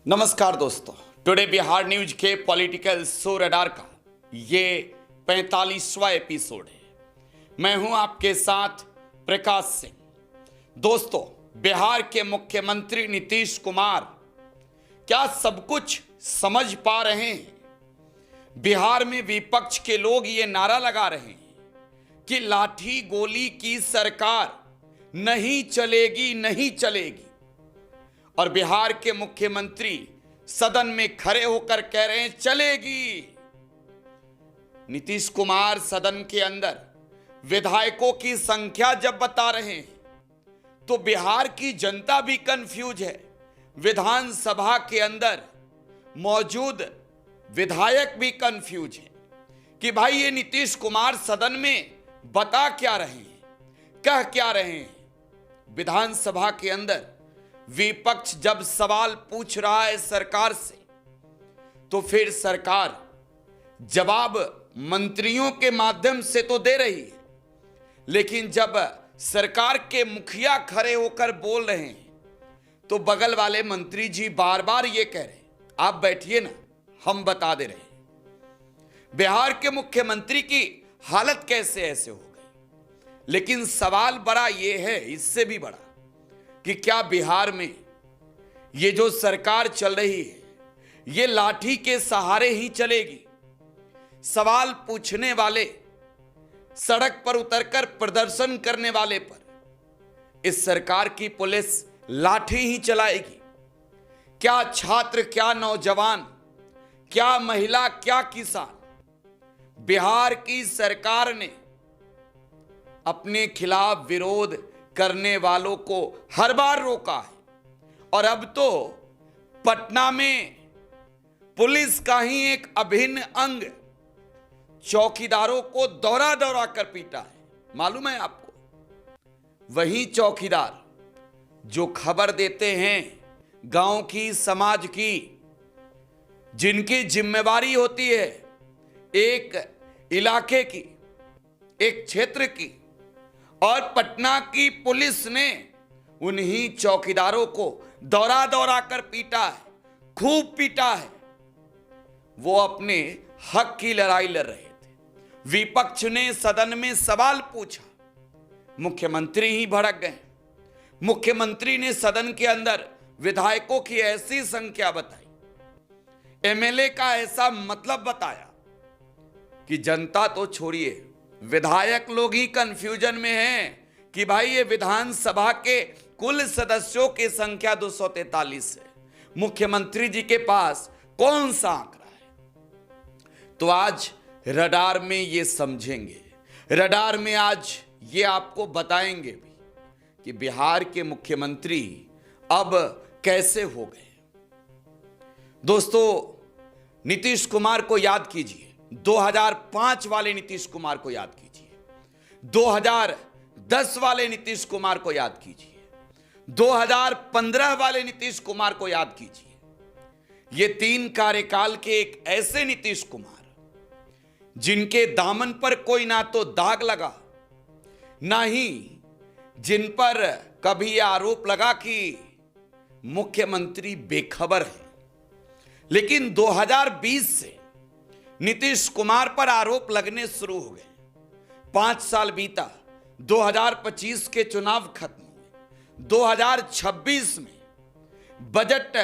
नमस्कार दोस्तों, today Bihar news के पॉलिटिकल शो रडार का ये 45वां एपिसोड है। मैं हूं आपके साथ प्रकाश सिंह। दोस्तों, बिहार के मुख्यमंत्री नीतीश कुमार क्या सब कुछ समझ पा रहे हैं? बिहार में विपक्ष के लोग ये नारा लगा रहे हैं कि लाठी गोली की सरकार नहीं चलेगी, नहीं चलेगी। और बिहार के मुख्यमंत्री सदन में खड़े होकर कह रहे हैं चलेगी। नीतीश कुमार सदन के अंदर विधायकों की संख्या जब बता रहे हैं तो बिहार की जनता भी कंफ्यूज है। विधानसभा के अंदर मौजूद विधायक भी कंफ्यूज है कि भाई ये नीतीश कुमार सदन में बता क्या रहे हैं, कह क्या रहे हैं। विधानसभा के अंदर विपक्ष जब सवाल पूछ रहा है सरकार से तो फिर सरकार जवाब मंत्रियों के माध्यम से तो दे रही है, लेकिन जब सरकार के मुखिया खड़े होकर बोल रहे हैं तो बगल वाले मंत्री जी बार बार ये कह रहे हैं आप बैठिए ना, हम बता दे रहे हैं। बिहार के मुख्यमंत्री की हालत कैसे ऐसे हो गई। लेकिन सवाल बड़ा ये है, इससे भी बड़ा, कि क्या बिहार में ये जो सरकार चल रही है ये लाठी के सहारे ही चलेगी? सवाल पूछने वाले, सड़क पर उतरकर प्रदर्शन करने वाले पर इस सरकार की पुलिस लाठी ही चलाएगी? क्या छात्र, क्या नौजवान, क्या महिला, क्या किसान बिहार की सरकार ने अपने खिलाफ विरोध करने वालों को हर बार रोका है? और अब तो पटना में पुलिस का ही एक अभिन्न अंग चौकीदारों को दौरा दौरा कर पीटा है। मालूम है आपको? वही चौकीदार जो खबर देते हैं गांव की, समाज की, जिनकी जिम्मेवारी होती है एक इलाके की, एक क्षेत्र की, और पटना की पुलिस ने उन्हीं चौकीदारों को दौरा दौरा कर पीटा है, खूब पीटा है। वो अपने हक की लड़ाई लड़ रहे थे। विपक्ष ने सदन में सवाल पूछा, मुख्यमंत्री ही भड़क गए। मुख्यमंत्री ने सदन के अंदर विधायकों की ऐसी संख्या बताई, एमएलए का ऐसा मतलब बताया कि जनता तो छोड़िए, विधायक लोग ही कंफ्यूजन में हैं कि भाई ये विधानसभा के कुल सदस्यों की संख्या 243 है, मुख्यमंत्री जी के पास कौन सा आंकड़ा है? तो आज रडार में ये समझेंगे, रडार में आज ये आपको बताएंगे भी कि बिहार के मुख्यमंत्री अब कैसे हो गए। दोस्तों, नीतीश कुमार को याद कीजिए, 2005 वाले नीतीश कुमार को याद कीजिए, 2010 वाले नीतीश कुमार को याद कीजिए, 2015 वाले नीतीश कुमार को याद कीजिए। ये 3 कार्यकाल के एक ऐसे नीतीश कुमार जिनके दामन पर कोई ना तो दाग लगा, ना ही जिन पर कभी यह आरोप लगा कि मुख्यमंत्री बेखबर है। लेकिन 2020 से नीतीश कुमार पर आरोप लगने शुरू हो गए। 5 साल बीता, 2025 के चुनाव खत्म हुए, 2026 में बजट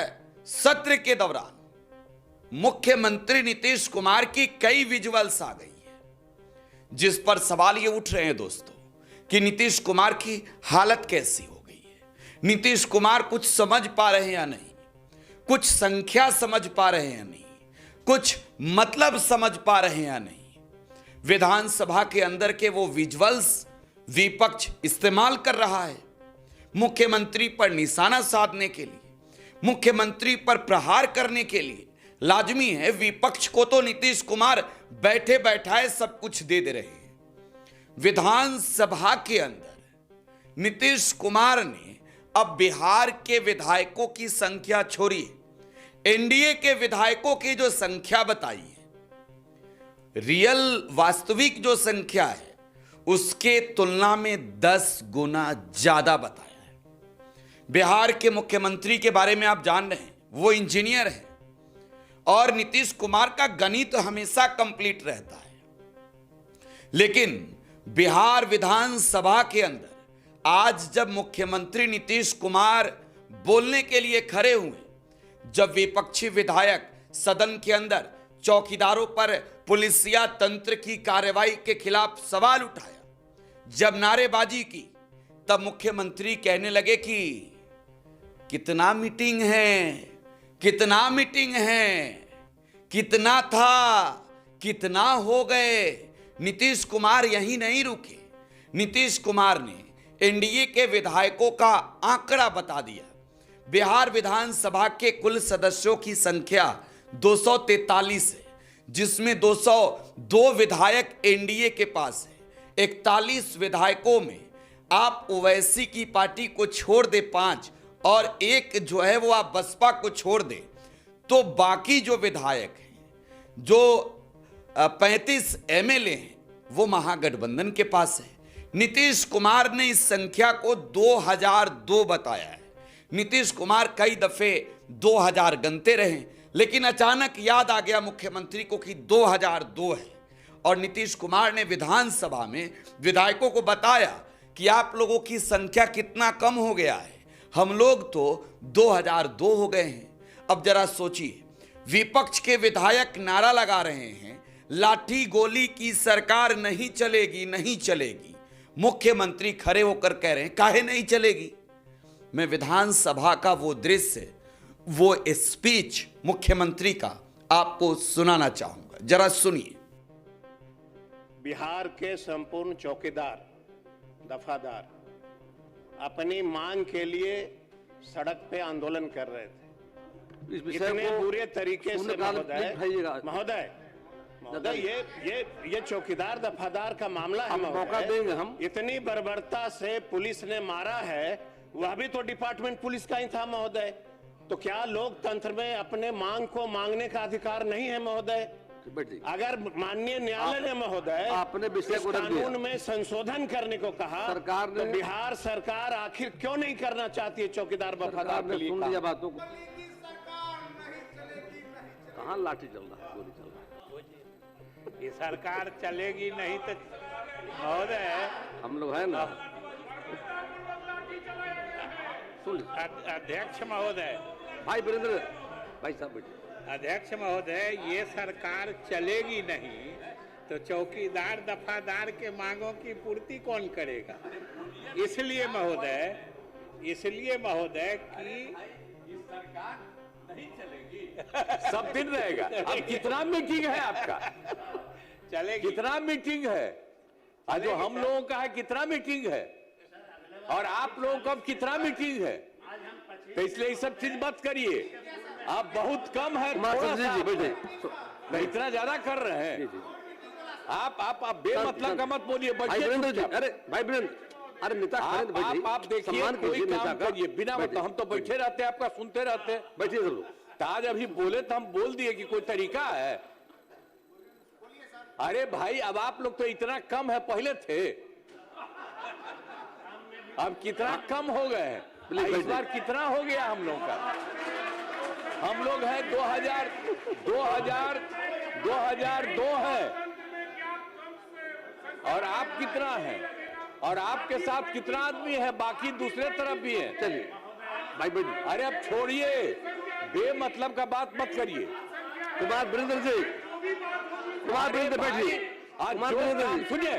सत्र के दौरान मुख्यमंत्री नीतीश कुमार की कई विजुअल्स आ गई है, जिस पर सवाल ये उठ रहे हैं दोस्तों कि नीतीश कुमार की हालत कैसी हो गई है। नीतीश कुमार कुछ समझ पा रहे हैं या नहीं, कुछ संख्या समझ पा रहे हैं या नहीं, कुछ मतलब समझ पा रहे हैं या नहीं। विधानसभा के अंदर के वो विजुअल्स विपक्ष इस्तेमाल कर रहा है मुख्यमंत्री पर निशाना साधने के लिए, मुख्यमंत्री पर प्रहार करने के लिए। लाजमी है, विपक्ष को तो नीतीश कुमार बैठे बैठाए सब कुछ दे रहे हैं। विधानसभा के अंदर नीतीश कुमार ने अब बिहार के विधायकों की संख्या छोड़िए, एनडीए के विधायकों की जो संख्या बताई है, रियल वास्तविक जो संख्या है उसके तुलना में 10 गुना ज्यादा बताया है। बिहार के मुख्यमंत्री के बारे में आप जान रहे हैं, वो इंजीनियर है और नीतीश कुमार का गणित हमेशा कंप्लीट रहता है। लेकिन बिहार विधानसभा के अंदर आज जब मुख्यमंत्री नीतीश कुमार बोलने के लिए खड़े हुए, जब विपक्षी विधायक सदन के अंदर चौकीदारों पर पुलिसिया तंत्र की कार्रवाई के खिलाफ सवाल उठाया, जब नारेबाजी की, तब मुख्यमंत्री कहने लगे कि कितना मीटिंग है, कितना मीटिंग है, कितना था, कितना हो गए। नीतीश कुमार यहीं नहीं रुके। नीतीश कुमार ने एनडीए के विधायकों का आंकड़ा बता दिया। बिहार विधानसभा के कुल सदस्यों की संख्या 243 है, जिसमें 202 विधायक एनडीए के पास है। 41 विधायकों में आप ओवैसी की पार्टी को छोड़ दे 5 और एक जो है वो आप बसपा को छोड़ दे, तो बाकी जो विधायक हैं, जो 35 एमएलए हैं, वो महागठबंधन के पास है। नीतीश कुमार ने इस संख्या को 2002 बताया है। नीतीश कुमार कई दफे 2000 गनते रहे, लेकिन अचानक याद आ गया मुख्यमंत्री को कि 2002 है, और नीतीश कुमार ने विधानसभा में विधायकों को बताया कि आप लोगों की संख्या कितना कम हो गया है, हम लोग तो 2002 हो गए हैं। अब जरा सोचिए, विपक्ष के विधायक नारा लगा रहे हैं लाठी गोली की सरकार नहीं चलेगी, नहीं चलेगी। मुख्यमंत्री खड़े होकर कह रहे हैं काहे नहीं चलेगी। मैं विधानसभा का वो दृश्य, वो स्पीच मुख्यमंत्री का आपको सुनाना चाहूंगा, जरा सुनिए। बिहार के संपूर्ण चौकीदार दफादार अपनी मांग के लिए सड़क पे आंदोलन कर रहे थे। इतने बुरे तरीके से महोदय ये चौकीदार दफादार का मामला है। मौका देंगे हम। इतनी बर्बरता से पुलिस ने मारा है, वह भी तो डिपार्टमेंट पुलिस का ही था महोदय। तो क्या लोकतंत्र में अपने मांग को मांगने का अधिकार नहीं है महोदय? अगर माननीय न्यायालय ने महोदय आपने कानून में संशोधन करने को कहा, सरकार ने, तो बिहार सरकार आखिर क्यों नहीं करना चाहती है चौकीदार वफादार के लिए? सुन लिया बातों को। कहाँ लाठी चल रहा है, गोली चल रहा है। ये सरकार चलेगी नहीं तो महोदय हम लोग हैं ना। अध्यक्ष महोदय, भाई वीरेंद्र भाई साहब बैठे। अध्यक्ष महोदय, ये सरकार चलेगी नहीं तो चौकीदार दफादार के मांगों की पूर्ति कौन करेगा? इसलिए महोदय कि सरकार नहीं चलेगी, सब दिन रहेगा। अब कितना मीटिंग है आपका? चलेगी। कितना मीटिंग है? आज जो हम लोगों का है कितना मीटिंग है, और आप लोगों का कितना मीटिंग है? तो इसलिए ये सब चीज मत करिए। आप बहुत कम है, इतना ज्यादा कर रहे हैं आप बेमतलब का मत बोलिए। अरे भाई वीरेंद्र, अरे नेता आप देखिए, कोई काम करिए बिना मतलब, हम तो बैठे रहते हैं, आपका सुनते रहते हैं। बैठिए सब लोग। आज अभी बोले तो हम बोल दिए कि कोई तरीका है? अरे भाई, अब आप लोग तो इतना कम है, पहले थे, अब कितना कम हो गए हैं। इस बार कितना हो गया हम लोग का? हम लोग है 2002 है, और आप कितना है, और आपके साथ कितना आदमी है, बाकी दूसरे तरफ भी है। चलिए भाई बैठिए। अरे अब छोड़िए, बेमतलब का बात मत करिए। कुमार वीरेंद्र जी, कुमार वीरेंद्र बैठिए। कुमार वीरेंद्र जी सुनिए,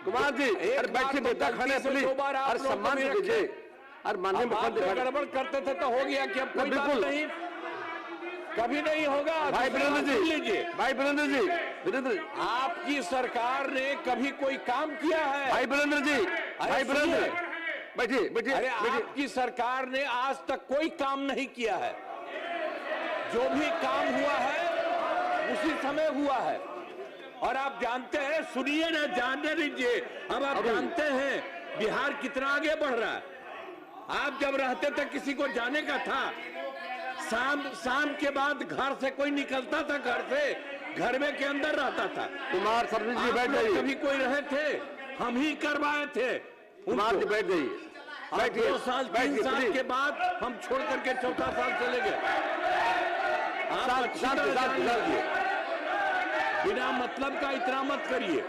कुमार जी बैठिए, बेटा खाने प्लीज, और सम्मान दीजिए। और माननीय मुख्यमंत्री गड़बड़ करते थे तो हो गया कि अब कोई बात नहीं, कभी नहीं होगा। भाई वीरेंद्र जी लीजिए। भाई वीरेंद्र जी, आपकी सरकार ने कभी कोई काम किया है? भाई वीरेंद्र जी, भाई वीरेंद्र बैठिए। अरे आपकी सरकार ने आज तक कोई काम नहीं किया है। जो भी काम हुआ है उसी समय हुआ है। और आप जानते हैं, सुनिए ना, जानने दीजिए, अब आप जानते हैं बिहार कितना आगे बढ़ रहा है। आप जब रहते थे किसी को जाने का था, शाम के बाद घर से कोई निकलता था, घर से घर में के अंदर रहता था। कुमार सर्विस जी बैठ जाइए। कभी कोई रहे थे, हम ही करवाए थे। कुमार जी बैठ जाइए। और 2 साल 3 साल के बाद हम छोड़ करके चौथा साल चले गए। आप अच्छी तरह जानिए, बिना मतलब का इतना मत करिए।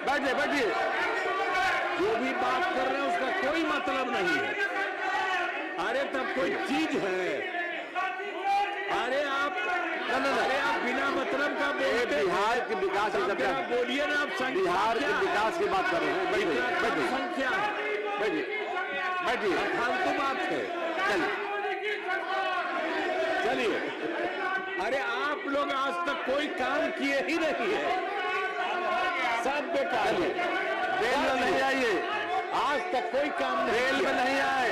बैठिए, जो भी बात कर रहे हैं उसका कोई मतलब नहीं है। अरे तब कोई चीज है। अरे आप बिना मतलब का बिहार के विकास बोलिए ना। आप बिहार के विकास की बात कर रहे हैं। बैठिए, संख्या है, बैठिए, फालतू बात है। चलिए, अरे आप लोग आज तक कोई काम किए ही नहीं है, सब बेकार है। रेल में नहीं आइए, आज तक कोई काम नहीं, रेल में नहीं आए।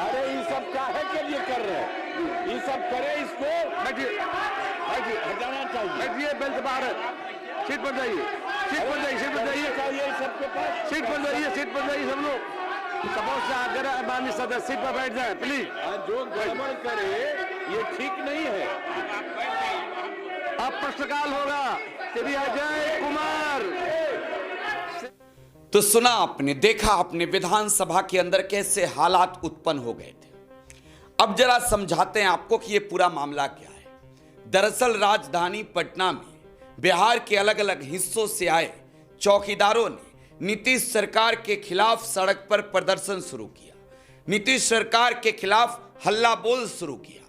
अरे ये सब काहे के लिए कर रहे हैं? ये सब करे, इसको बैठिए हटाना चाहिए। बैठिए, बेंच बाहर, सीट पर जाइए, सीट पर जाइए सबके पास, सीट पर जाइए सब लोग। सपोज से अगर माननीय सदस्य सीट पर बैठ जाए प्लीज। जो गड़बड़ करे ये ठीक नहीं है। अब प्रश्नकाल होगा, श्री अजय कुमार। तो सुना आपने, देखा आपने विधानसभा के अंदर कैसे हालात उत्पन्न हो गए थे। अब जरा समझाते हैं आपको कि ये पूरा मामला क्या है। दरअसल राजधानी पटना में बिहार के अलग अलग हिस्सों से आए चौकीदारों ने नीतीश सरकार के खिलाफ सड़क पर प्रदर्शन शुरू किया, नीतीश सरकार के खिलाफ हल्ला बोल शुरू किया।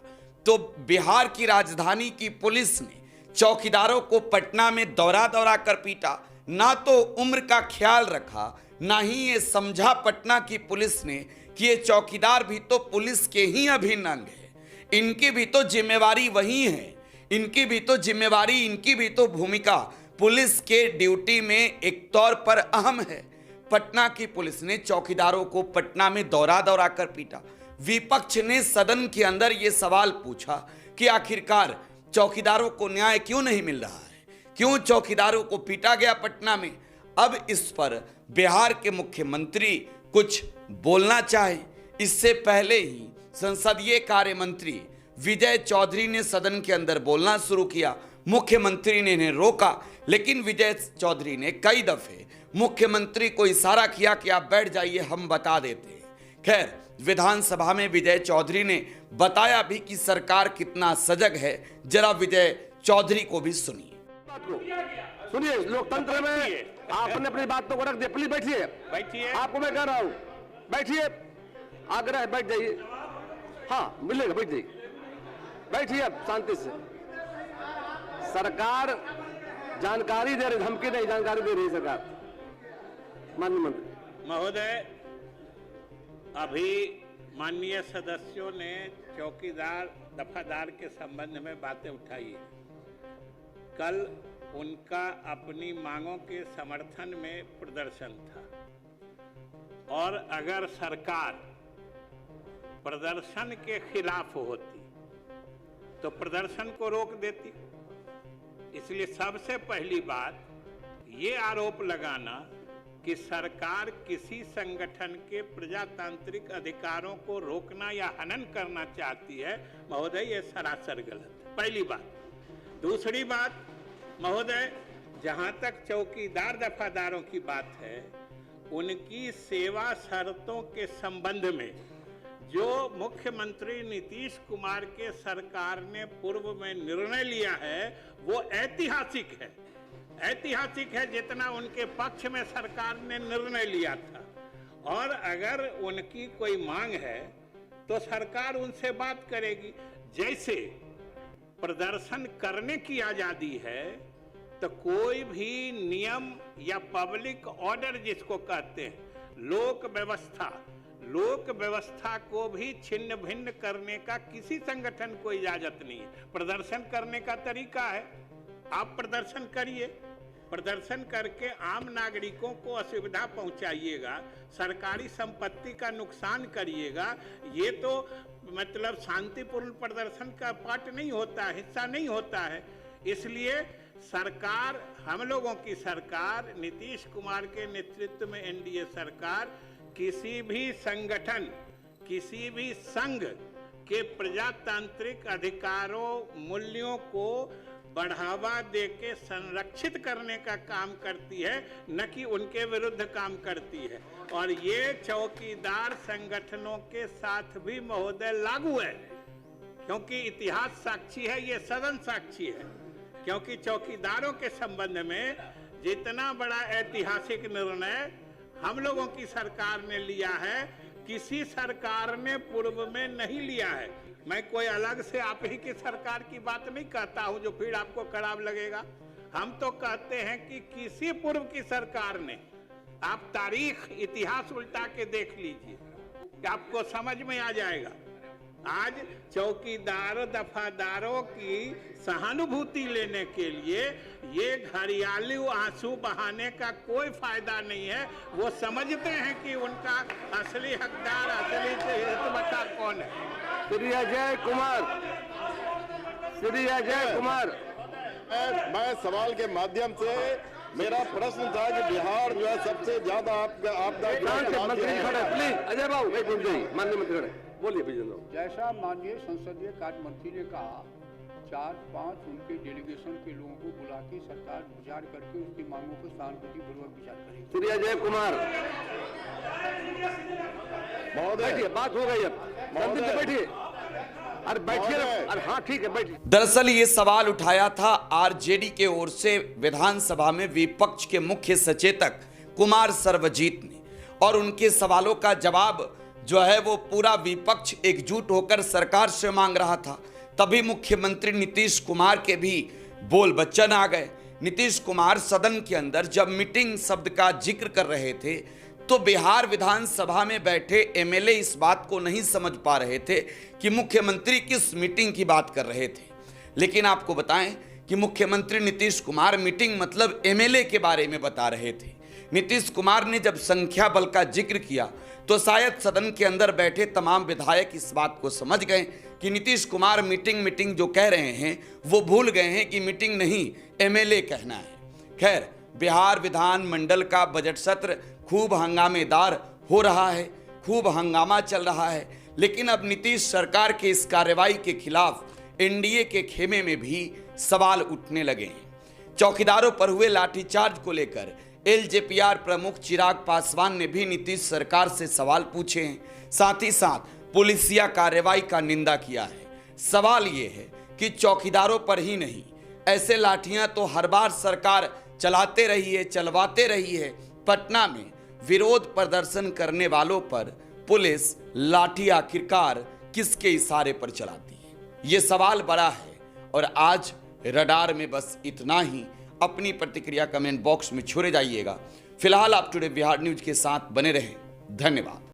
तो बिहार की राजधानी की पुलिस ने चौकीदारों को पटना में दौरा कर पीटा। ना तो उम्र का ख्याल रखा, ना ही ये समझा पटना की पुलिस ने कि ये चौकीदार भी तो पुलिस के ही अभिन्न अंग है, इनकी भी तो जिम्मेवारी वही है, इनकी भी तो जिम्मेवारी, इनकी भी तो भूमिका पुलिस के ड्यूटी में एक तौर पर अहम है। पटना की पुलिस ने चौकीदारों को पटना में दौरा कर पीटा। विपक्ष ने सदन के अंदर यह सवाल पूछा कि आखिरकार चौकीदारों को न्याय क्यों नहीं मिल रहा है, क्यों चौकीदारों को पीटा गया पटना में। अब इस पर बिहार के मुख्यमंत्री कुछ बोलना चाहे, इससे पहले ही संसदीय कार्य मंत्री विजय चौधरी ने सदन के अंदर बोलना शुरू किया। मुख्यमंत्री ने इन्हें रोका, लेकिन विजय चौधरी ने कई दफे मुख्यमंत्री को इशारा किया कि आप बैठ जाइए, हम बता देते हैं। खैर, विधानसभा में विजय चौधरी ने बताया भी कि सरकार कितना सजग है। जरा विजय चौधरी को भी सुनिए। सुनिए, लोकतंत्र में आपने अपनी बातों को रख दिया। प्लीज बैठिए, आपको मैं कह रहा हूं, बैठिए, आग्रह है, बैठ जाइए। हाँ, मिलेगा, बैठ जाइए, बैठिए अब शांति से। सरकार जानकारी दे रही, धमकी नहीं, जानकारी दे रही सरकार। माननीय मंत्री महोदय, अभी माननीय सदस्यों ने चौकीदार दफादार के संबंध में बातें उठाई है। कल उनका अपनी मांगों के समर्थन में प्रदर्शन था, और अगर सरकार प्रदर्शन के खिलाफ होती तो प्रदर्शन को रोक देती। इसलिए सबसे पहली बात ये आरोप लगाना कि सरकार किसी संगठन के प्रजातांत्रिक अधिकारों को रोकना या हनन करना चाहती है, महोदय, ये सरासर गलत है, पहली बात। दूसरी बात महोदय, जहां तक चौकीदार दफादारों की बात है, उनकी सेवा शर्तों के संबंध में जो मुख्यमंत्री नीतीश कुमार के सरकार ने पूर्व में निर्णय लिया है वो ऐतिहासिक है। ऐतिहासिक है जितना उनके पक्ष में सरकार ने निर्णय लिया था। और अगर उनकी कोई मांग है तो सरकार उनसे बात करेगी। जैसे प्रदर्शन करने की आजादी है, तो कोई भी नियम या पब्लिक ऑर्डर जिसको कहते हैं, लोक व्यवस्था को भी छिन्न भिन्न करने का किसी संगठन को इजाजत नहीं है। प्रदर्शन करने का तरीका है, आप प्रदर्शन करिए, प्रदर्शन करके आम नागरिकों को असुविधा पहुंचाइएगा, सरकारी संपत्ति का नुकसान करिएगा, ये तो मतलब शांतिपूर्ण प्रदर्शन का पार्ट नहीं होता है, हिस्सा नहीं होता है। इसलिए सरकार, हम लोगों की सरकार, नीतीश कुमार के नेतृत्व में एनडीए सरकार किसी भी संगठन, किसी भी संघ, के प्रजातांत्रिक अधिकारों मूल्यों को बढ़ावा देके संरक्षित करने का काम करती है, न कि उनके विरुद्ध काम करती है। और ये चौकीदार संगठनों के साथ भी महोदय लागू है, क्योंकि इतिहास साक्षी है, ये सदन साक्षी है। क्योंकि चौकीदारों के संबंध में जितना बड़ा ऐतिहासिक निर्णय हम लोगों की सरकार ने लिया है, किसी सरकार ने पूर्व में नहीं लिया है। मैं कोई अलग से आप ही की सरकार की बात नहीं कहता हूं जो फिर आपको खराब लगेगा। हम तो कहते हैं कि किसी पूर्व की सरकार ने, आप तारीख इतिहास उल्टा के देख लीजिए, आपको समझ में आ जाएगा। आज चौकीदार दफादारों की सहानुभूति लेने के लिए ये घड़ियाली आंसू बहाने का कोई फायदा नहीं है। वो समझते हैं कि उनका असली हकदार, असली हितमता कौन है। श्री अजय कुमार, मैं सवाल के माध्यम से, मेरा प्रश्न था कि बिहार जो है सबसे ज्यादा आपदा मंत्री खड़े, प्लीज अजय बाबू एक मिनट जाइए, माननीय मंत्री खड़े, बोलिए विजय। जैसा माननीय संसदीय कार्य मंत्री ने कहा, 4-5 उनके डेलीगेशन के लोगों को बुला के सरकार विचार करके उसकी मांगों पर सहानुभूतिपूर्वक विचार करेगी। श्री अजय कुमार महोदय, बात हो गई, अब बैठिए। अरे बैठिए, अरे हाँ ठीक है बैठिए। दरअसल ये सवाल उठाया था आरजेडी के ओर से विधानसभा में विपक्ष के मुख्य सचेतक कुमार सर्वजीत ने, और उनके सवालों का जवाब जो है वो पूरा विपक्ष एकजुट होकर सरकार से मांग रहा था। तभी मुख्यमंत्री नीतीश कुमार के भी बोल बच्चन आ गए। नीतीश कुमार सदन के अंदर जब मीटिंग शब्द का जिक्र कर रहे थे तो बिहार विधानसभा में बैठे एमएलए इस बात को नहीं समझ पा रहे थे कि मुख्यमंत्री किस मीटिंग की बात कर रहे थे। लेकिन आपको बताएं कि मुख्यमंत्री नीतीश कुमार मीटिंग मतलब एमएलए के बारे में बता रहे थे। नीतीश कुमार ने जब संख्या बल का जिक्र किया तो शायद सदन के अंदर बैठे तमाम विधायक इस बात को समझ गए कि नीतीश कुमार मीटिंग जो कह रहे हैं वो भूल गए हैं कि मीटिंग नहीं एमएलए कहना है। खैर, बिहार विधानमंडल का बजट सत्र खूब हंगामेदार हो रहा है, खूब हंगामा चल रहा है। लेकिन अब नीतीश सरकार के इस कार्रवाई के खिलाफ एनडीए के खेमे में भी सवाल उठने लगे हैं। चौकीदारों पर हुए लाठीचार्ज को लेकर एलजेपीआर प्रमुख चिराग पासवान ने भी नीतीश सरकार से सवाल पूछे हैं। साथ ही साथ पुलिसिया कार्रवाई का निंदा किया है। सवाल ये है कि चौकीदारों पर ही नहीं, ऐसे लाठियां तो हर बार सरकार चलाते रही है, चलवाते रही है। पटना में विरोध प्रदर्शन करने वालों पर पुलिस लाठी आखिरकार किसके इशारे पर चलाती है, ये सवाल बड़ा है। और आज रडार में बस इतना ही। अपनी प्रतिक्रिया कमेंट बॉक्स में छोड़े जाइएगा। फिलहाल आप टुडे बिहार न्यूज के साथ बने रहें। धन्यवाद।